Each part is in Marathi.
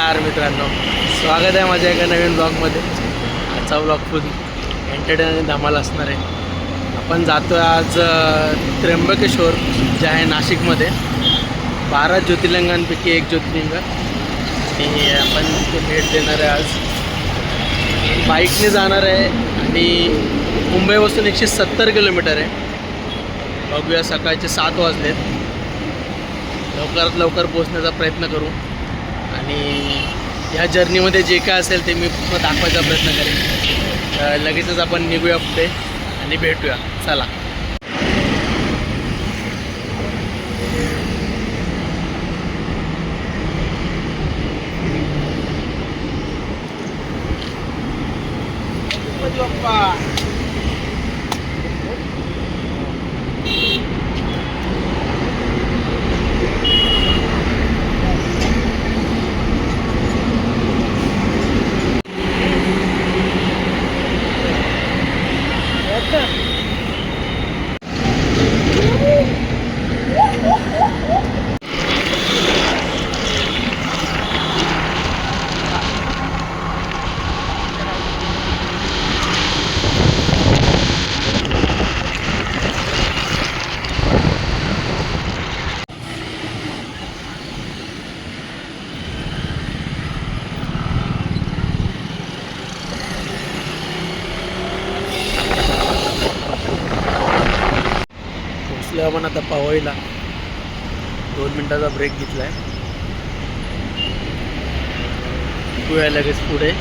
नमस्कार मित्रांनो, स्वागत आहे माझ्या एका नवीन ब्लॉगमध्ये. आजचा ब्लॉग फुल एंटरटेन आणि धमाल असणार आहे. आपण जातो आहे आज त्र्यंबकेश्वर जे आहे नाशिकमध्ये. 12 ज्योतिर्लिंगांपैकी एक ज्योतिर्लिंग आणि आपण तिथे भेट देणार आहे. आज बाईकने जाणार आहे आणि मुंबईपासून 170 किलोमीटर आहे. बघूया, सकाळचे 7 वाजलेत. लवकरात लवकर पोहोचण्याचा प्रयत्न करू आणि ह्या जर्नीमध्ये जे काय असेल ते मी पूर्ण दाखवायचा प्रयत्न करेन. लगेचच आपण निघूया पुढे आणि भेटूया. चला. आपण आता पवईला 2 मिनिटाचा ब्रेक घेतला आहे. बघूया लगेच पुढे.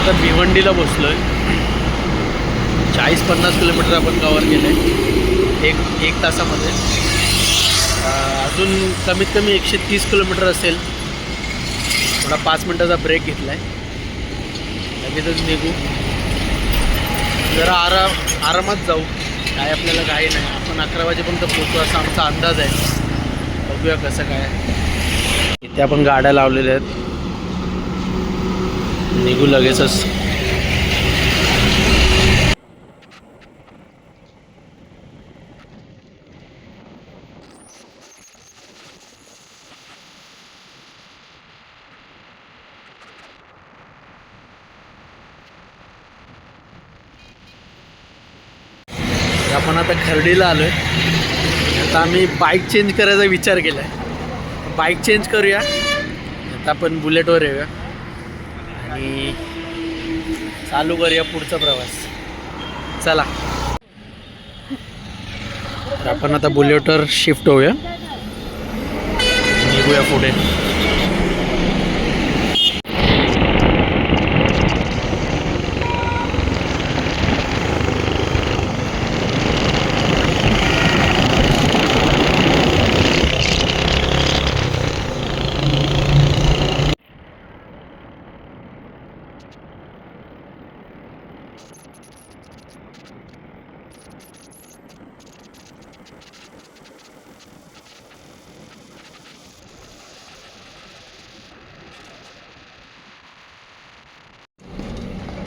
आता भिवंडीला बसलो आहे. 40-50 किलोमीटर आपण कवर केलं आहे एक तासामध्ये. अजून कमीत कमी 130 किलोमीटर असेल. थोडा 5 मिनटाचा ब्रेक घेतला आहे. लगेचच निघू. जरा आरामात जाऊ. काय आपल्याला काही नाही. आपण 11 वाजेपर्यंत पोहोचू असा आमचा अंदाज आहे. बघूया कसं काय. इथे आपण गाड्या लावलेल्या आहेत. निघू लगेचच. आपण आता खर्डीला आलो आहे. आता आम्ही बाईक चेंज करायचा विचार केला आहे. बाईक चेंज करूया. आता आपण बुलेटवर येऊया आणि चालू करूया पुढचा प्रवास. चला. तर आपण आता बुलेटवर शिफ्ट होऊया. निघूया पुढे.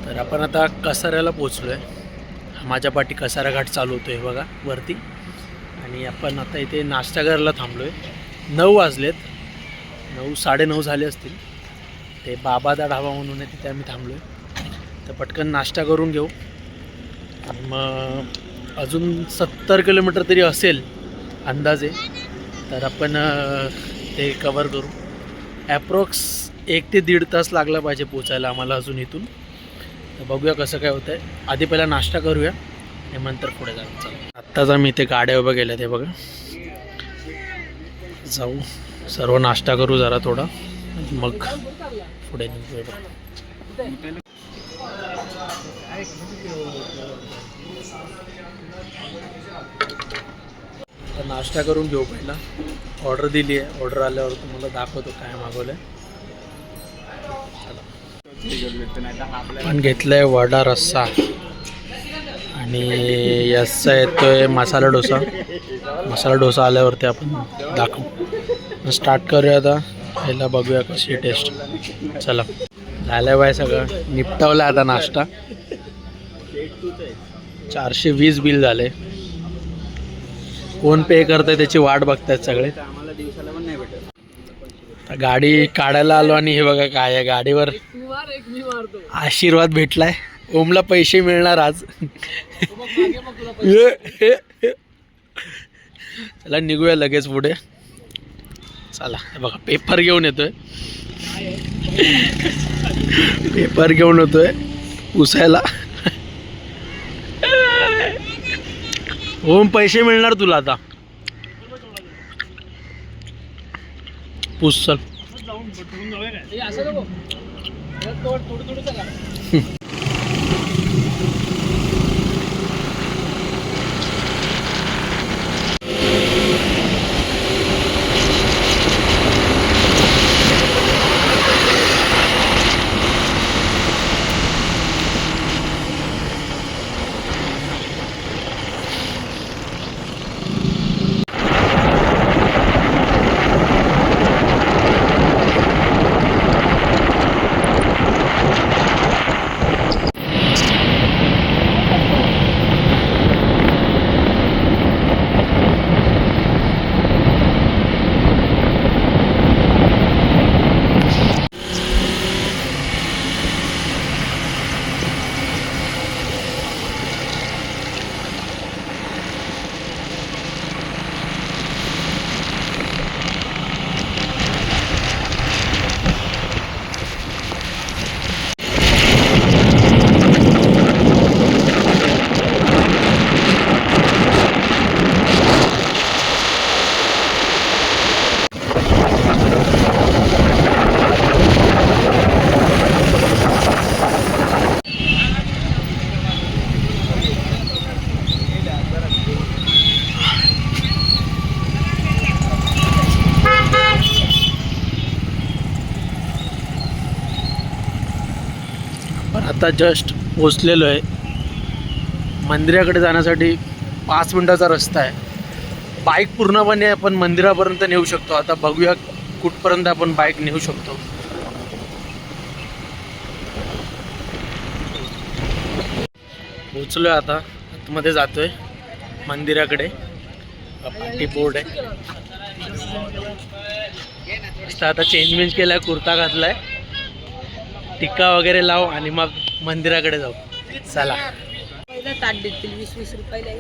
तर आपण आता कसाऱ्याला पोचलो आहे. माझ्या पाठी कसारा घाट चालू होतो आहे बघा वरती. आणि आपण आता इथे नाश्तागरला थांबलो आहे. 9 वाजलेत. 9-9:30 झाले असतील. ते बाबादा ढाबा म्हणून आहे, तिथे आम्ही थांबलो आहे. तर पटकन नाश्ता करून घेऊ आणि मग अजून 70 किलोमीटर तरी असेल अंदाजे. तर आपण ते कवर करू. ॲप्रॉक्स 1 ते 1.5 तास लागला पाहिजे पोचायला आम्हाला अजून इथून. तर बघूया कसं काय होतं आहे. आधी पहिला नाश्ता करूया आणि नंतर पुढे जाऊ. चला आत्ताच आम्ही इथे गाड्या उभ्या केल्या ते बघा. जाऊ सर्व नाश्ता करू जरा थोडा मग पुढे निघूया. तर नाश्ता करून घेऊ. पहिला ऑर्डर दिली आहे. ऑर्डर आल्यावर तुम्हाला दाखवतो काय मागवलं आहे. पण घेतलंय वडा रस्सा आणि याचा येतोय मसाला डोसा. मसाला डोसा आल्यावरती आपण दाखवू. स्टार्ट करूया आता. पहिला बघूया कशी टेस्ट. चला झालं बाय सगळं निपटवलं आता नाश्ता. 420 बिल झाले. कोण पे करतंय त्याची वाट बघतायत सगळे. गाडी काढायला आलो आणि हे बघा काय आहे गाडीवर आशीर्वाद भेटलाय. ओमला पैसे मिळणार आज. चला निघूया लगेच पुढे. चला बघा पेपर घेऊन येतोय. पेपर घेऊन येतोय पुसायला. ओम पैसे मिळणार तुला आता. पुस चल. आता जस्ट पोचलेलो आहे. मंदिराकडे जाण्यासाठी 5 मिनिटाचा रस्ता आहे. बाईक पूर्णपणे आपण मंदिरापर्यंत नेऊ शकतो. आता बघूया कुठपर्यंत आपण बाईक नेऊ शकतो. पोचलोय आता. आतमध्ये जातोय मंदिराकडे. पाठी बोर्ड आहे. आता चेंज केलाय. कुर्ता घातलाय. टिक्का वगैरे लाव आणि मग मंदिराकडे जाऊ. चला पहिला ताट देतील 20-20 रुपयाला.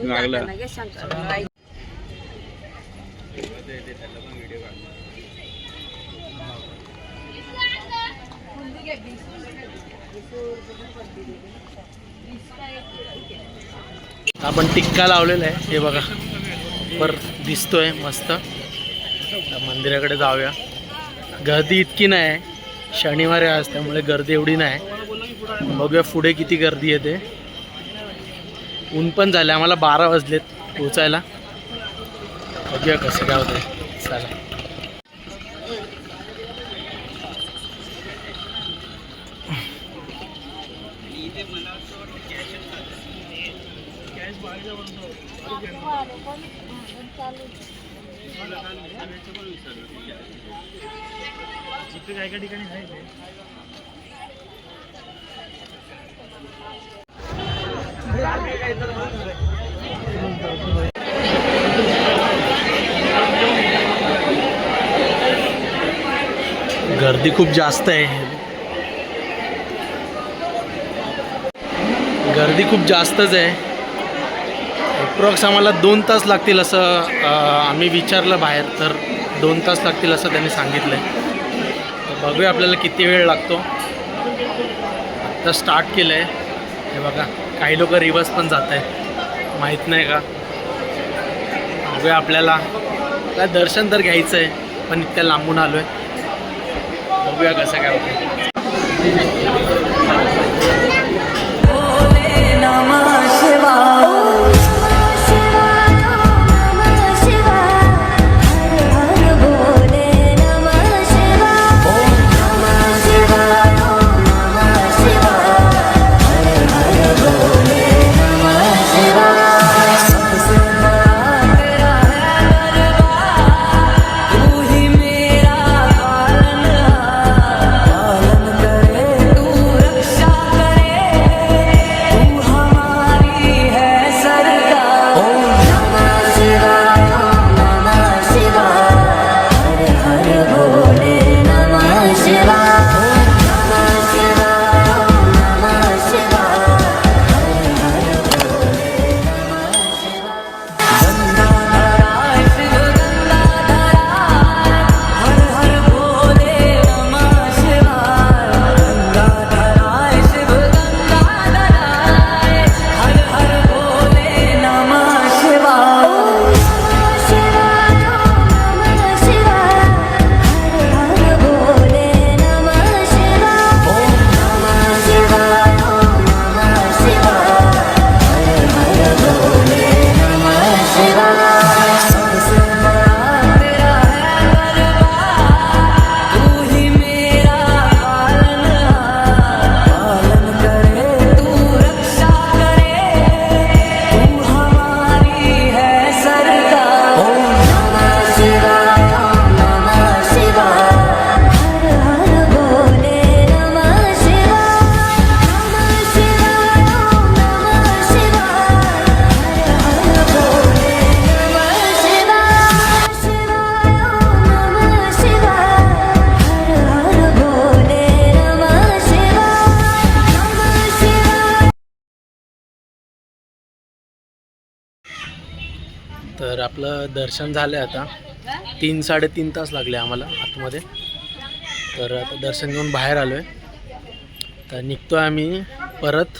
लागला. आपण टिक्का लावलेला आहे. हे बघा वर दिसतोय मस्त. मंदिराकडे जाऊया. गर्दी इतकी नाही. शनिवार आहे आज त्यामुळे गर्दी एवढी नाही. बघूया पुढे किती गर्दी येते. ऊन पण झाले. आम्हाला 12 वाजलेत पोचायला. बघूया कसं काय होतं. चला गर्दी खूप जास्त आहे. गर्दी खूप जास्तच आहे. अप्रॉक्स आम्हाला 2 तास लागतील असं आम्ही विचारलं बाहेर, तर 2 तास लागतील असं त्यांनी सांगितलं आहे. तर बघूया आपल्याला किती वेळ लागतो. आता स्टार्ट केलं आहे. हे बघा, काही लोक रिवर्स पण जात आहेत, माहीत नाही का. बघूया, आपल्याला काय दर्शन तर घ्यायचं आहे, पण इतक्या लांबून आलो आहे. बघूया कसं काय होतं. तर आपलं दर्शन झालं आहे. आता 3-3.5 तास लागले आम्हाला आतमध्ये. तर आता दर्शन घेऊन बाहेर आलो आहे. तर निघतो आहे आम्ही परत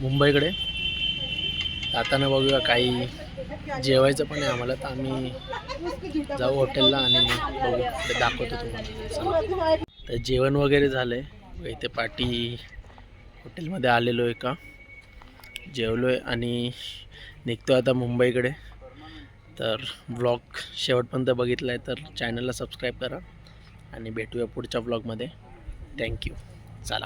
मुंबईकडे. आता ना बघूया, काही जेवायचं पण आहे आम्हाला, तर आम्ही जाऊ हॉटेलला आणि मग बघू, ते दाखवतो तुम्हाला. तर जेवण वगैरे झालं आहे. इथे पाटी हॉटेलमध्ये आलेलो आहे का, जेवलो आहे आणि निघतो आता मुंबईकडे. तर व्लॉग शेवटपर्यंत बघितला आहे तर चॅनलला सबस्क्राईब करा आणि भेटूया पुढच्या व्लॉगमध्ये. थँक्यू. चला.